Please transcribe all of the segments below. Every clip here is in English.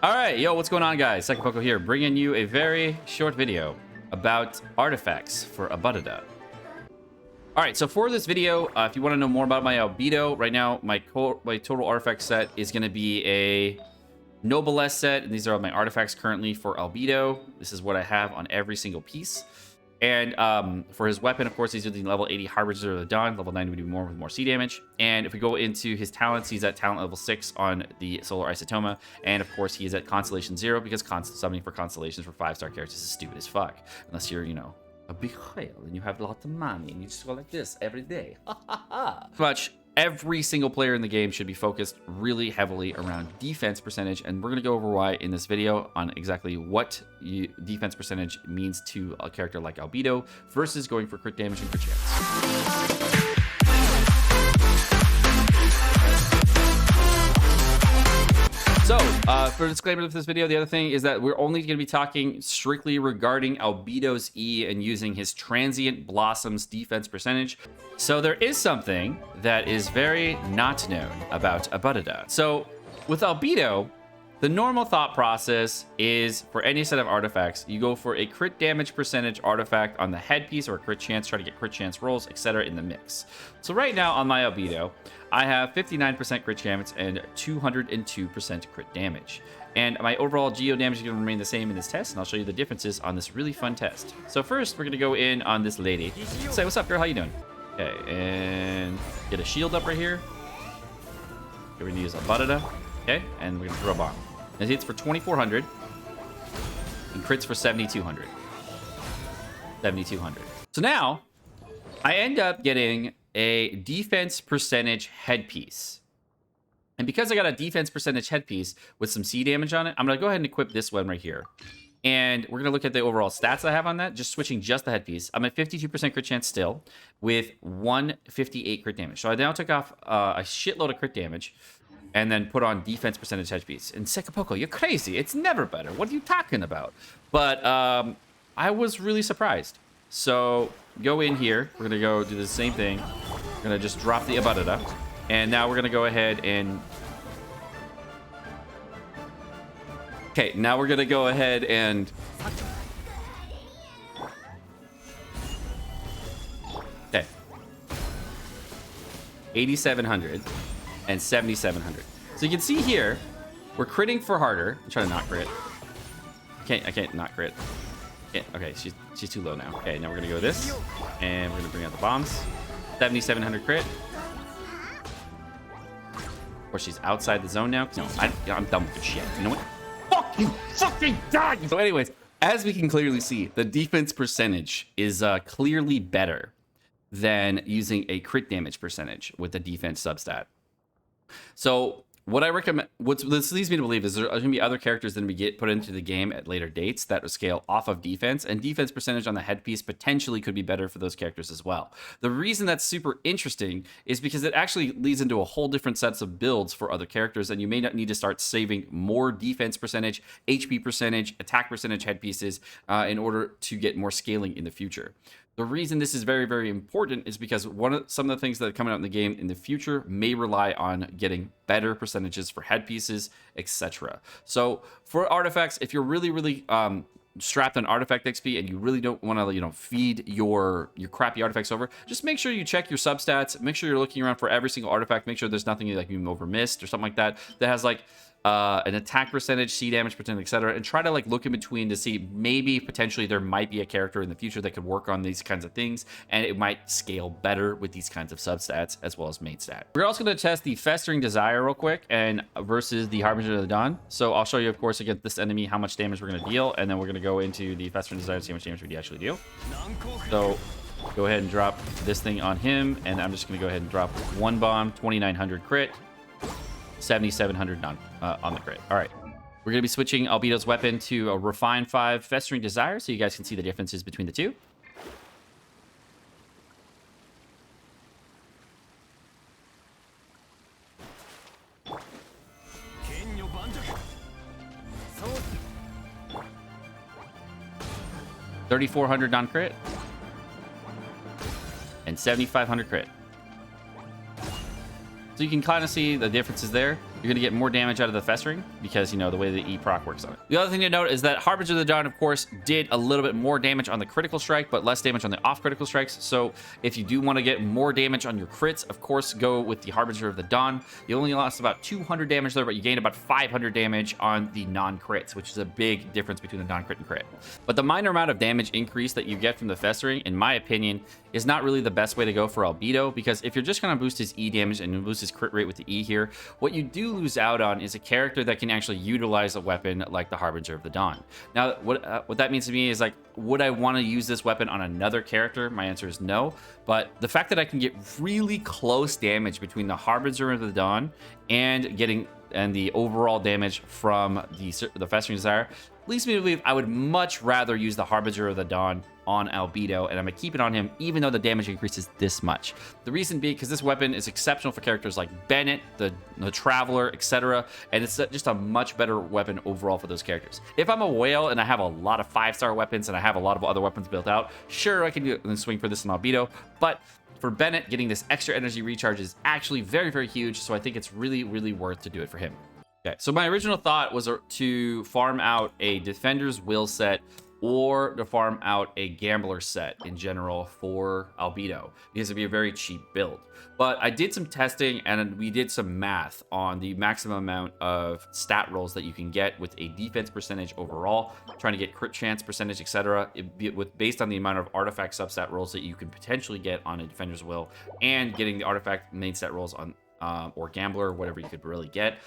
All right, yo, what's going on, guys? Sekapoko here, bringing you a very short video about artifacts for Albedos. All right, so for this video, if you want to know more about my Albedo, right now my total artifact set is going to be a Noblesse set, and these are all my artifacts currently for Albedo. This is what I have on every single piece. And for his weapon, of course, he's using level 80 Harbinger of the Dawn. Level 9 would do more with more C damage. And if we go into his talents, he's at talent level 6 on the Solar Isotoma. And of course, he is at Constellation 0 because summoning for Constellations for 5-star characters is stupid as fuck. Unless you're, you know, a big whale and you have lots of money and you just go like this every day. Much. Every single player in the game should be focused really heavily around defense percentage, and we're going to go over why in this video on exactly what defense percentage means to a character like Albedo versus going for crit damage and crit chance. So, for a disclaimer of this video, the other thing is that we're only going to be talking strictly regarding Albedo's E and using his Transient Blossom's defense percentage. So there is something that is very not known about Albedo. So with Albedo, the normal thought process is for any set of artifacts, you go for a crit damage percentage artifact on the headpiece or a crit chance, try to get crit chance rolls, etc. in the mix. So right now on my Albedo, I have 59% crit chance and 202% crit damage. And my overall geo damage is going to remain the same in this test, and I'll show you the differences on this really fun test. So first, we're going to go in on this lady. Say, what's up, girl? How you doing? Okay, and get a shield up right here. We're going to use a Albedo. Okay, and we're going to throw a bomb. It hits for 2,400 and crits for 7,200. 7,200. So now I end up getting a defense percentage headpiece. And because I got a defense percentage headpiece with some C damage on it, I'm going to go ahead and equip this one right here. And we're going to look at the overall stats I have on that, just switching just the headpiece. I'm at 52% crit chance still with 158 crit damage. So I now took off a shitload of crit damage and then put on defense percentage headpiece. And Sekapoko, you're crazy. It's never better. What are you talking about? But I was really surprised. So go in here. We're going to go do the same thing. We're going to just drop the Albedo. And now we're going to go ahead and... Okay, now we're going to go ahead and... Okay. 8,700. And 7,700. So you can see here, we're critting for harder. I'm trying to not crit. I can't not crit. Okay, she's too low now. Okay, now we're gonna go with this, and we're gonna bring out the bombs. 7,700 crit. Or she's outside the zone now. No, I'm done with this shit. You know what? Fuck you, fucking die. So, anyways, as we can clearly see, the defense percentage is clearly better than using a crit damage percentage with the defense substat. So what I recommend, what this leads me to believe is there are going to be other characters that we get put into the game at later dates that will scale off of defense, and defense percentage on the headpiece potentially could be better for those characters as well. The reason that's super interesting is because it actually leads into a whole different sets of builds for other characters, and you may not need to start saving more defense percentage, HP percentage, attack percentage headpieces in order to get more scaling in the future. The reason this is very, very important is because some of the things that are coming out in the game in the future may rely on getting better percentages for headpieces, etc. So for artifacts, if you're really, really strapped on artifact XP and you really don't want to, you know, feed your crappy artifacts over, just make sure you check your substats. Make sure you're looking around for every single artifact. Make sure there's nothing like you over missed or something like that has like an attack percentage, C damage percentage, etc., and try to like look in between to see maybe potentially there might be a character in the future that could work on these kinds of things, and it might scale better with these kinds of substats as well as main stat. We're also going to test the Festering Desire real quick and versus the Harbinger of the Dawn. So I'll show you, of course, against this enemy how much damage we're going to deal, and then we're going to go into the Festering Desire and see how much damage we actually deal. So go ahead and drop this thing on him, and I'm just going to go ahead and drop one bomb, 2,900 crit. 7,700 on the crit. All right. We're going to be switching Albedo's weapon to a Refine 5 Festering Desire so you guys can see the differences between the two. $3,400 on crit and 7,500 crit. So you can kind of see the differences there. you're gonna get more damage out of the Festering because, you know, the way the E proc works on it. The other thing to note is that Harbinger of the Dawn, of course, did a little bit more damage on the critical strike, but less damage on the off critical strikes. So if you do want to get more damage on your crits, of course, go with the Harbinger of the Dawn. You only lost about 200 damage there, but you gained about 500 damage on the non-crits, which is a big difference between the non-crit and crit. But the minor amount of damage increase that you get from the Festering, in my opinion, is not really the best way to go for Albedo, because if you're just going to boost his E damage and boost his crit rate with the E here, what you do lose out on is a character that can actually utilize a weapon like the Harbinger of the Dawn. Now, what that means to me is, like, would I want to use this weapon on another character? My answer is no. But the fact that I can get really close damage between the Harbinger of the Dawn and the overall damage from the Festering Desire leads me to believe I would much rather use the Harbinger of the Dawn on Albedo, and I'm gonna keep it on him even though the damage increases this much. The reason being because this weapon is exceptional for characters like Bennett, the Traveler, etc., and it's just a much better weapon overall for those characters. If I'm a whale and I have a lot of 5-star weapons and I have a lot of other weapons built out, sure, I can swing for this in Albedo, but for Bennett, getting this extra energy recharge is actually very, very huge, so I think it's really, really worth to do it for him. Okay, so my original thought was to farm out a Defender's Will set or to farm out a Gambler set in general for Albedo, because it'd be a very cheap build. But I did some testing and we did some math on the maximum amount of stat rolls that you can get with a defense percentage overall, trying to get crit chance percentage, etc., based on the amount of artifact substat rolls that you can potentially get on a Defender's Will and getting the artifact main stat rolls on or Gambler, whatever you could really get.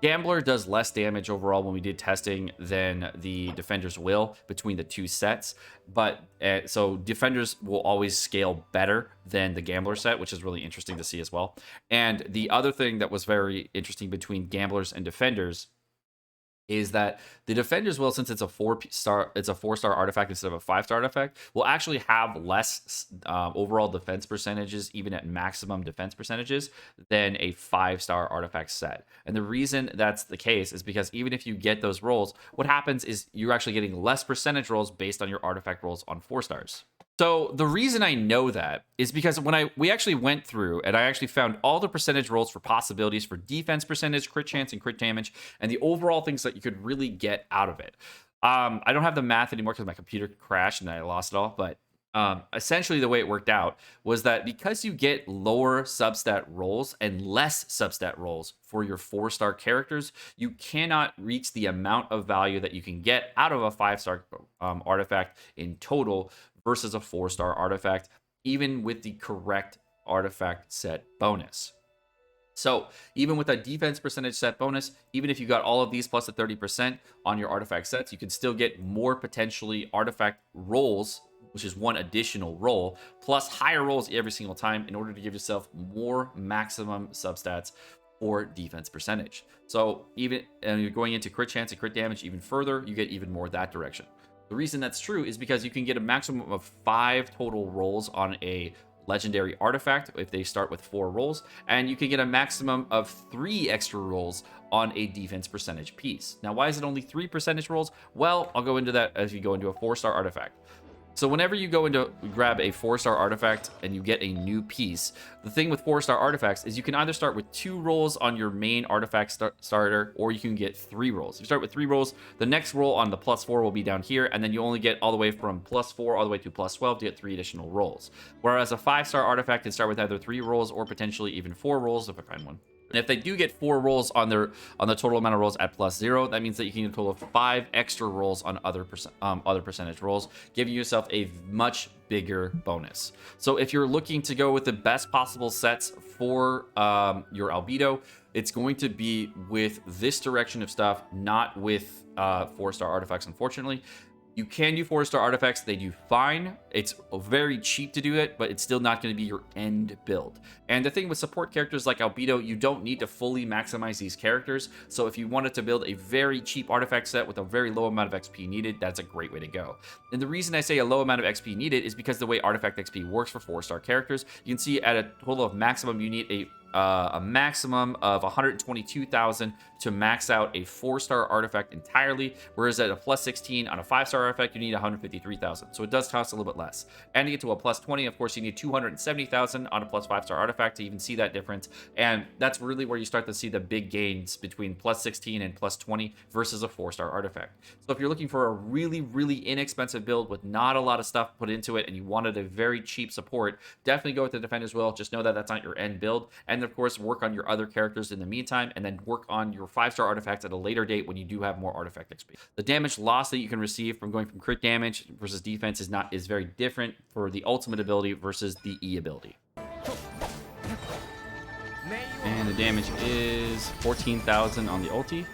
Gambler does less damage overall when we did testing than the Defender's Will between the two sets, but so Defenders will always scale better than the Gambler set, which is really interesting to see as well. And the other thing that was very interesting between Gamblers and Defenders is that the Defender's Will, since it's a 4-star artifact instead of a 5-star artifact, will actually have less overall defense percentages, even at maximum defense percentages, than a 5-star artifact set. And the reason that's the case is because even if you get those rolls, what happens is you're actually getting less percentage rolls based on your artifact rolls on 4 stars. So the reason I know that is because when we actually went through and I actually found all the percentage rolls for possibilities for defense percentage, crit chance, and crit damage, and the overall things that you could really get out of it. I don't have the math anymore because my computer crashed and I lost it all, but essentially the way it worked out was that because you get lower substat rolls and less substat rolls for your 4-star characters, you cannot reach the amount of value that you can get out of a 5-star artifact in total versus a 4-star artifact, even with the correct artifact set bonus. So even with a defense percentage set bonus, even if you got all of these plus a 30% on your artifact sets, you can still get more potentially artifact rolls, which is one additional roll, plus higher rolls every single time in order to give yourself more maximum substats or defense percentage. So even you're going into crit chance and crit damage even further, you get even more that direction. The reason that's true is because you can get a maximum of 5 total rolls on a legendary artifact if they start with 4 rolls, and you can get a maximum of 3 extra rolls on a defense percentage piece. Now, why is it only 3 percentage rolls? Well, I'll go into that as you go into a 4-star artifact. So whenever you go into grab a 4-star artifact and you get a new piece, the thing with 4-star artifacts is you can either start with 2 rolls on your main artifact starter, or you can get 3 rolls. If you start with 3 rolls, the next roll on the +4 will be down here, and then you only get all the way from +4 all the way to +12 to get 3 additional rolls. Whereas a 5-star artifact can start with either 3 rolls or potentially even 4 rolls if I find one. And if they do get 4 rolls on the total amount of rolls at +0, that means that you can get a total of 5 extra rolls on other percentage rolls, giving yourself a much bigger bonus. So if you're looking to go with the best possible sets for your Albedo, it's going to be with this direction of stuff, not with 4-star artifacts, unfortunately. You can do 4-star artifacts. They do fine. It's very cheap to do it, but it's still not going to be your end build. And the thing with support characters like Albedo, you don't need to fully maximize these characters. So if you wanted to build a very cheap artifact set with a very low amount of XP needed, that's a great way to go. And the reason I say a low amount of XP needed is because the way artifact XP works for 4-star characters, you can see at a total of maximum, you need a a maximum of 122,000 to max out a 4-star artifact entirely, whereas at a plus 16 on a 5-star artifact, you need 153,000. So it does cost a little bit less. And to get to a plus 20, of course, you need 270,000 on a plus 5-star artifact to even see that difference. And that's really where you start to see the big gains between plus 16 and plus 20 versus a 4-star artifact. So if you're looking for a really, really inexpensive build with not a lot of stuff put into it and you wanted a very cheap support, definitely go with the Defender's Will. Just know that that's not your end build. And of course, work on your other characters in the meantime, and then work on your 5-star artifacts at a later date when you do have more artifact XP. The damage loss that you can receive from going from crit damage versus defense is very different for the ultimate ability versus the E ability. And the damage is 14,000 on the ulti.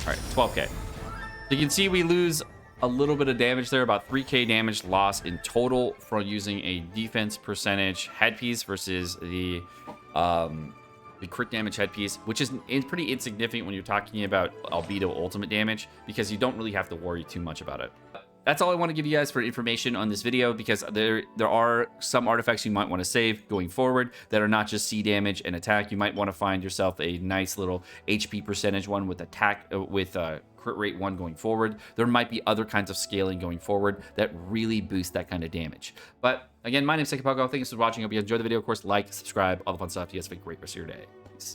Alright, 12k. So you can see we lose a little bit of damage there, about 3k damage loss in total from using a defense percentage headpiece versus the crit damage headpiece, which is pretty insignificant when you're talking about albedo ultimate damage, because you don't really have to worry too much about it. That's all I want to give you guys for information on this video, because there are some artifacts you might want to save going forward that are not just C damage and attack. You might want to find yourself a nice little HP percentage one with attack with crit rate one going forward. There might be other kinds of scaling going forward that really boost that kind of damage. But again, my name is Sekapoko. Thank you for watching. I hope you enjoyed the video. Of course, like, subscribe, all the fun stuff. You guys have a great rest of your day. Peace.